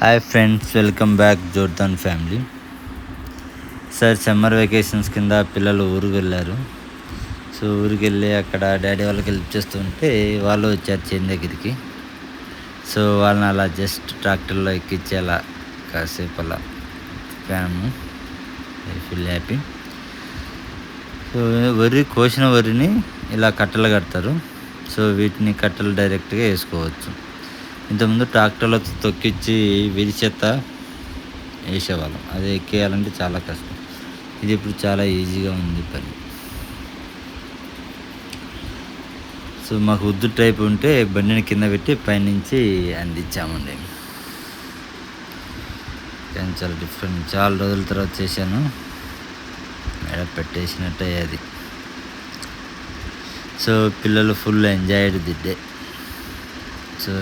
Hi friends, welcome back Jordan family. Sir summer vacations కింద పిల్లలు ఊరికి వెళ్ళారు. సో ఊరికి వెళ్ళి అక్కడ డాడీ వాళ్ళకి హెల్ప్ చేస్తుంటే వాళ్ళు వచ్చారు చేను దగ్గరికి. సో వాళ్ళని అలా జస్ట్ ట్రాక్టర్లో ఎక్కించి అలా కాసేపు అలా తిప్పాము. I feel happy. సో కోసిన వరిని ఇలా కట్టలు కడతారు. సో వీటిని కట్టలు డైరెక్ట్గా వేసుకోవచ్చు. ఇంతకుముందు ట్రాక్టర్లతో తొక్కిచ్చి విరిచేత వేసేవాళ్ళం. అది ఎక్కేయాలంటే చాలా కష్టం. ఇది ఇప్పుడు చాలా ఈజీగా ఉంది పని. సో మాకు ఉద్దు టైప్ ఉంటే బండిని కింద పెట్టి పైనుంచి అందించామండి. కానీ చాలా డిఫరెంట్. చాలా రోజుల తర్వాత చేశాను. మేడ పెట్టేసినట్టు అయ్యేది. సో పిల్లలు full enjoyed the day. So